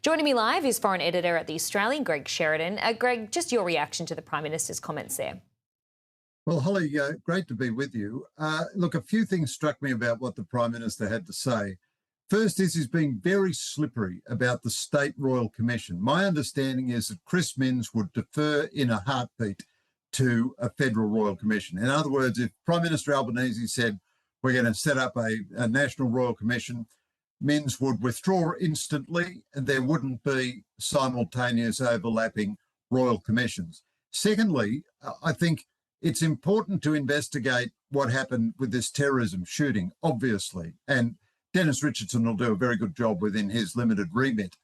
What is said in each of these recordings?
Joining me live is foreign editor at The Australian, Greg Sheridan. Greg, just your reaction to the Prime Minister's comments there. Well, Holly, great to be with you. Look, a few things struck me about what the Prime Minister had to say. First is he's being very slippery about the State Royal Commission. My understanding is that Chris Minns would defer in a heartbeat to a federal Royal Commission. In other words, if Prime Minister Albanese said, we're going to set up a National Royal Commission, Minns would withdraw instantly and there wouldn't be simultaneous overlapping royal commissions. Secondly, I think it's important to investigate what happened with this terrorism shooting, obviously, and Dennis Richardson will do a very good job within his limited remit.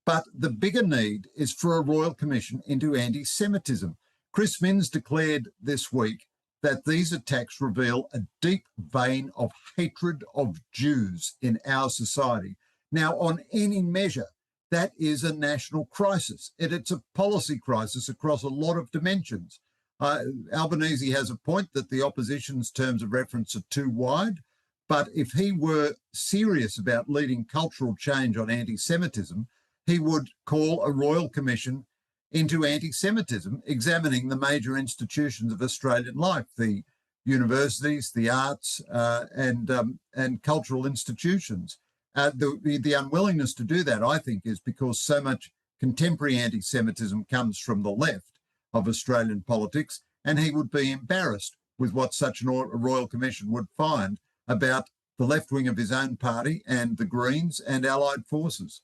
But the bigger need is for a royal commission into anti-Semitism. Chris Minns declared this week that these attacks reveal a deep vein of hatred of Jews in our society. Now, on any measure, that is a national crisis. It's a policy crisis across a lot of dimensions. Albanese has a point that the opposition's terms of reference are too wide, but if he were serious about leading cultural change on anti-Semitism, he would call a royal commission into anti-Semitism, examining the major institutions of Australian life, the universities, the arts, and cultural institutions. The unwillingness to do that, I think, is because so much contemporary anti-Semitism comes from the left of Australian politics, and he would be embarrassed with what such a royal commission would find about the left wing of his own party and the Greens and allied forces.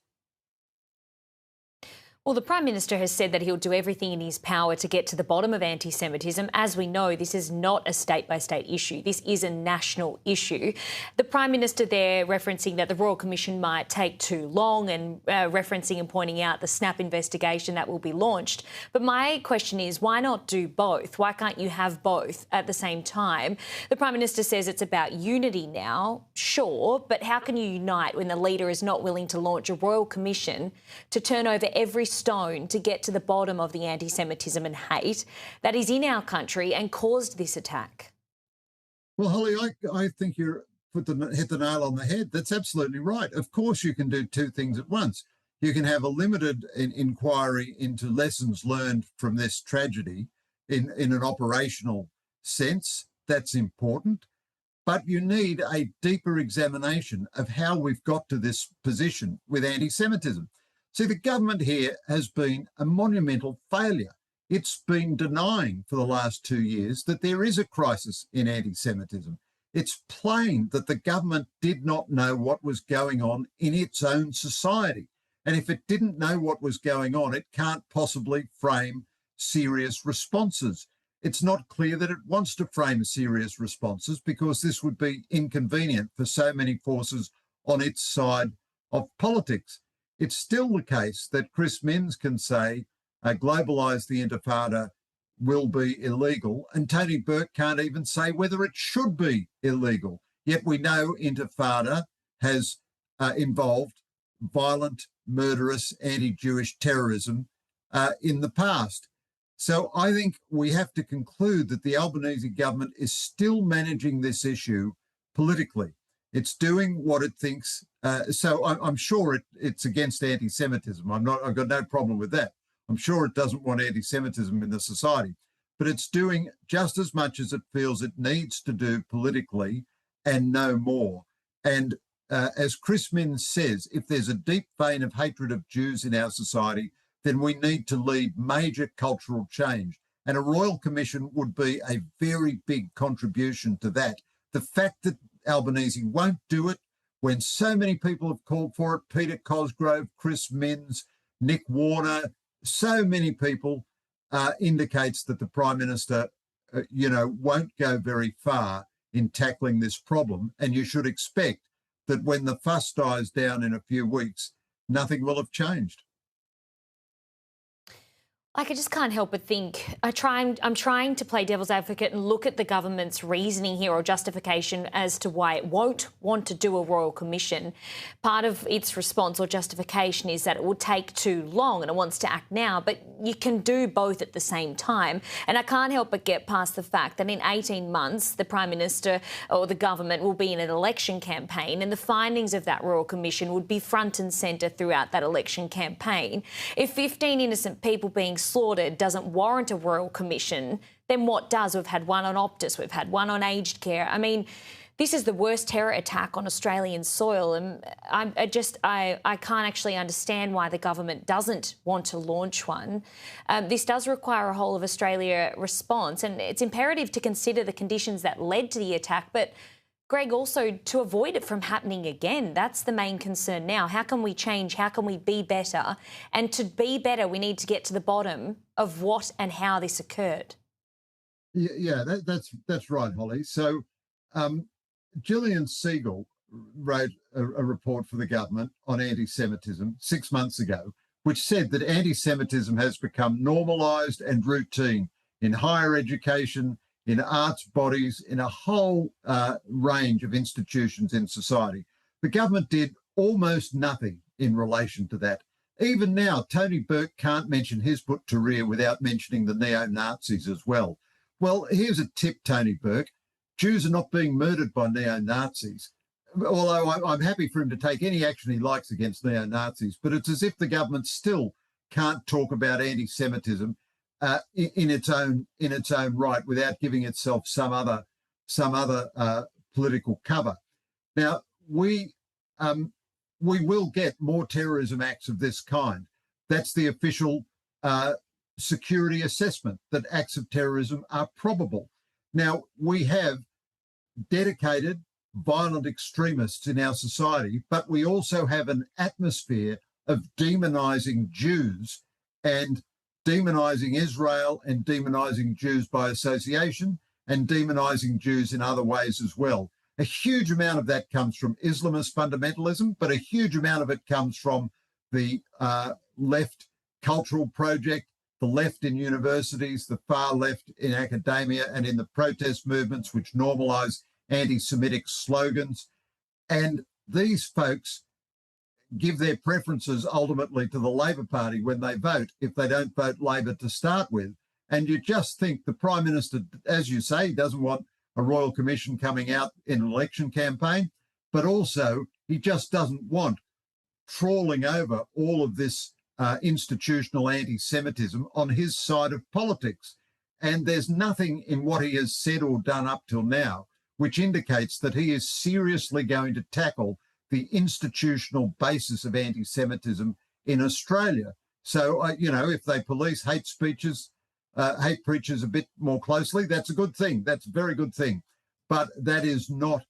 Well, the Prime Minister has said that he'll do everything in his power to get to the bottom of anti-Semitism. As we know, this is not a state-by-state issue. This is a national issue. The Prime Minister there referencing that the Royal Commission might take too long and referencing and pointing out the Snap investigation that will be launched. But my question is, why not do both? Why can't you have both at the same time? The Prime Minister says it's about unity now, sure, but how can you unite when the leader is not willing to launch a Royal Commission to turn over every stone to get to the bottom of the anti-Semitism and hate that is in our country and caused this attack? Well, Holly, I think you hit the nail on the head. That's absolutely right. Of course, you can do two things at once. You can have a limited inquiry into lessons learned from this tragedy in an operational sense. That's important. But you need a deeper examination of how we've got to this position with anti-Semitism. See, the government here has been a monumental failure. It's been denying for the last 2 years that there is a crisis in anti-Semitism. It's plain that the government did not know what was going on in its own society. And if it didn't know what was going on, it can't possibly frame serious responses. It's not clear that it wants to frame serious responses because this would be inconvenient for so many forces on its side of politics. It's still the case that Chris Minns can say, globalise the intifada will be illegal, and Tony Burke can't even say whether it should be illegal. Yet we know intifada has involved violent, murderous, anti-Jewish terrorism in the past. So I think we have to conclude that the Albanese government is still managing this issue politically. It's doing what it thinks. So I'm sure it's against anti-Semitism. I've got no problem with that. I'm sure it doesn't want anti-Semitism in the society, but it's doing just as much as it feels it needs to do politically and no more. And as Chris Minns says, if there's a deep vein of hatred of Jews in our society, then we need to lead major cultural change. And a royal commission would be a very big contribution to that. The fact that Albanese won't do it when so many people have called for it, Peter Cosgrove, Chris Minns, Nick Warner, so many people, indicates that the Prime Minister, won't go very far in tackling this problem. And you should expect that when the fuss dies down in a few weeks, nothing will have changed. I just can't help but think, I'm trying to play devil's advocate and look at the government's reasoning here or justification as to why it won't want to do a royal commission. Part of its response or justification is that it will take too long and it wants to act now, but you can do both at the same time. And I can't help but get past the fact that in 18 months, the Prime Minister or the government will be in an election campaign, and the findings of that royal commission would be front and centre throughout that election campaign. If 15 innocent people being slaughtered doesn't warrant a royal commission, then what does? We've had one on Optus, we've had one on aged care. I mean, this is the worst terror attack on Australian soil, and I can't actually understand why the government doesn't want to launch one. This does require a whole of Australia response, and it's imperative to consider the conditions that led to the attack, but Greg, also to avoid it from happening again. That's the main concern now. How can we change? How can we be better? And to be better, we need to get to the bottom of what and how this occurred. Yeah, that's right, Holly. So Gillian Siegel wrote a report for the government on anti-Semitism 6 months ago, which said that anti-Semitism has become normalised and routine in higher education, in arts bodies, in a whole range of institutions in society. The government did almost nothing in relation to that. Even now, Tony Burke can't mention Hizb ut-Tahrir without mentioning the neo-Nazis as well. Well, here's a tip, Tony Burke. Jews are not being murdered by neo-Nazis, although I'm happy for him to take any action he likes against neo-Nazis, but it's as if the government still can't talk about anti-Semitism in its own right without giving itself some other political cover. Now we will get more terrorism acts of this kind. That's the official security assessment, that acts of terrorism are probable. Now we have dedicated violent extremists in our society, but we also have an atmosphere of demonising Jews and demonising Israel and demonising Jews by association and demonising Jews in other ways as well. A huge amount of that comes from Islamist fundamentalism, but a huge amount of it comes from the left cultural project, the left in universities, the far left in academia and in the protest movements which normalise anti-Semitic slogans. And these folks give their preferences ultimately to the Labor Party when they vote, if they don't vote Labor to start with. And you just think the Prime Minister, as you say, doesn't want a Royal Commission coming out in an election campaign, but also he just doesn't want trawling over all of this institutional anti-Semitism on his side of politics. And there's nothing in what he has said or done up till now which indicates that he is seriously going to tackle the institutional basis of anti-Semitism in Australia. So, if they police hate preachers a bit more closely, that's a good thing. That's a very good thing. But that is not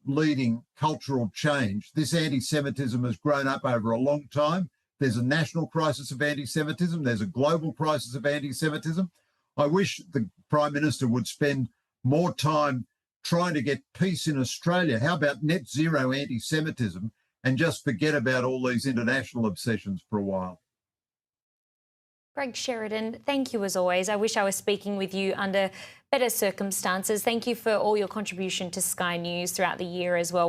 leading cultural change. This anti-Semitism has grown up over a long time. There's a national crisis of anti-Semitism. There's a global crisis of anti-Semitism. I wish the Prime Minister would spend more time trying to get peace in Australia. How about net zero anti-Semitism and just forget about all these international obsessions for a while? Greg Sheridan, thank you as always. I wish I was speaking with you under better circumstances. Thank you for all your contribution to Sky News throughout the year as well.